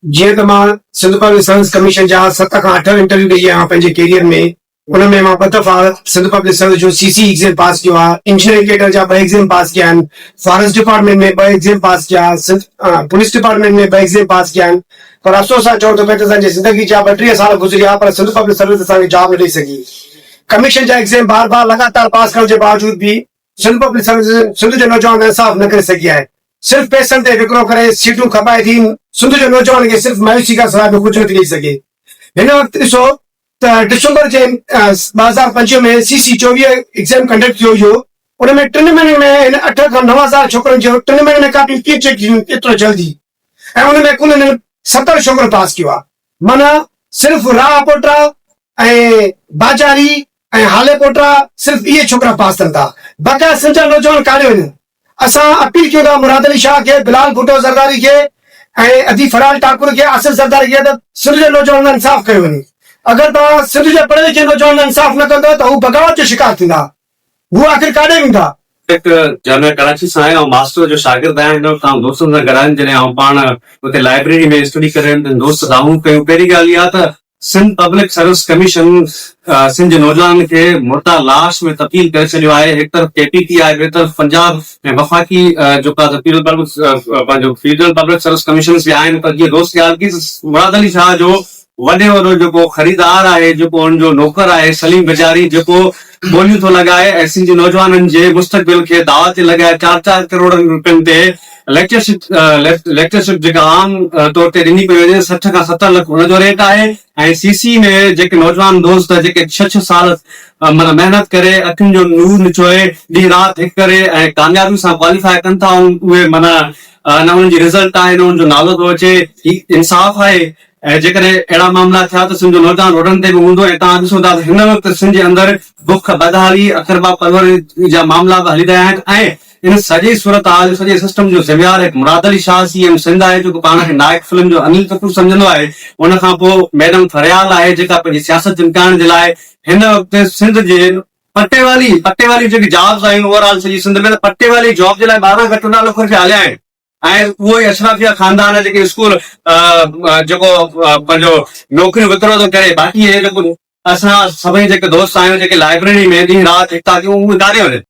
जीअं त मां सिंध पब्लिक सर्विस कमीशन जा 7 खां 8 इंटरव्यू ॾेई आहियां पंहिंजे कैरियर में। उनमें मां 2 दफ़ा सिंध पब्लिक सर्विस जो सीसी एग्ज़ाम पास कयो आहे, इंजीनियरिंग कैडर जा 2 एग्ज़ाम पास कया आहिनि, फॉरेस्ट डिपार्टमेंट में 2 एग्ज़ाम पास कया, पुलिस डिपार्टमेंट में 2 एग्ज़ाम पास कया आहिनि। पर अफ़सोस सां चऊं त बेटा असांजी ज़िंदगी जा 32 साल गुज़रिया पर सिंध पब्लिक सर्विस असांखे जॉब न ॾेई सघी। कमीशन जा एग्ज़ाम बार बार लगातार पास करण जे बावजूद भी सिंध पब्लिक सर्विस सिंध जो नौजवान इंसाफ़ न करे सघी आहे। सिर्फ़ पैसनि ते विकिरो करे सीटूं खपाए थी सिंध जो नौजवान खे सिर्फ़ मायूसी खां सवाइ कुझु नथी ॾेई सघे। हिन वक़्तु ॾिसो त डिसंबर जे 2025 में सीसी 24 एग्ज़ाम कंडक्ट थियो हुयो। उन में 3 महीने में हिन 8 खां 9 हज़ार छोकिरनि जो 3 महीने में कापियूं कीअं चेक थियूं एतिरो जल्दी, ऐं उन में कुल 70 छोकिरो पास कयो आहे। माना सिर्फ़ राह पोटा ऐं बाजारी ऐं हाले पोटा सिर्फ़ इहे छोकिरा पास थियनि था, बाक़ी सिंध जा नौजवान काॾे वञनि। असां अपील कयूं था मुराद अली शाह खे, बिलाल भुट्टो ज़रदारी खे ऐं अदी फराल ठाकुर खे, आसिफ ज़रदारी खे त सिंध जे नौजवान इंसाफ़ कयो वञे। अगरि तव्हां सिंध जे पढ़े लिखे नौजवान इंसाफ़ न कंदो त हू बग़ावत जो शिकार थींदा। हू आख़िर काॾे वेंदा? एक जन कराची सां आहियां, मास्टर जो शागिर्द आहियां। हिन वक़्तु दोस्तनि सां गॾाइनि जॾहिं आउं पाण उते लाइब्रेरी में स्टडी करे दोस्त राहूं कयूं। पहिरीं ॻाल्हि इहा त Sindh public service commission Sindh जे नौजवान खे मुर्दा लाश में तब्दील करे छॾियो आहे। हिकु तरफ़ केपीटी आहे, ॿिए तरफ़ पंजाब ऐं वफ़ाक़ी जेका पंहिंजो फेडरल पब्लिक सर्विस कमीशन बि आहिनि। पर जीअं दोस्त ॻाल्हि की मुराद अली शाह जो वॾे वॾो जेको ख़रीदार आहे, जेको हुनजो नौकर आहे सलीम बेजारी, जेको ॿोलियूं थो लॻाए ऐं सिंध जे नौजवाननि जे मुस्तक़बिल खे दावा ते लॻाए 4-4 करोड़ रुपयनि ते लेक्चरशिप जेका आम तौर ते ॾिनी पई वञे, 60 खां 70 लख हुनजो रेट आहे। ऐं सीसी में जेके नौजवान दोस्त जेके 6 साल माना महिनत करे अखियुनि जो नूर निचोए ॾींहुं राति हिकु करे ऐं कामयाबी सां क्वालिफाई कनि था, उहे माना न हुननि जी रिज़ल्ट आहे, न हुनजो नालो थो अचे। इंसाफ़ आहे। ऐं जेकॾहिं अहिड़ा मामला थिया त सिंध जो नौजवान रोडनि ते बि हूंदो। ऐं तव्हां ॾिसो था हिन वक़्तु सिंध जे अंदरि बुख बदहाली अखरबा परवरी जा मामला बि हली रहिया आहिनि। ऐं इन सॼी सूरत हाल सॼे सिस्टम जो ज़िम्मेवार हिकु मुराद अली शाह सीएम सिंध आहे, जेको पाण खे नायक फिल्म जो अनिल कपूर सम्झंदो आहे। उन खां पोइ मैडम फरियाल आहे, जेका पंहिंजी सियासत चिमकाइण जे लाइ हिन वक़्तु सिंध जे पट्टे जेकी जॉब्स आहिनि ओवरऑल सॼी सिंध में, पट्टे वाली जॉब जे लाइ 12 खां 14 लख रुपया हलिया आहिनि। ऐं उहो ई अशराफिया ख़ानदान जेके स्कूल जेको पंहिंजो नौकरियूं विकिरो थो करे। बाक़ी जेको असां सभई जेके दोस्त आहियूं जेके लाइब्रेरी में ॾींहुं राति हिकु था कयूं, उहे काॾे वञनि।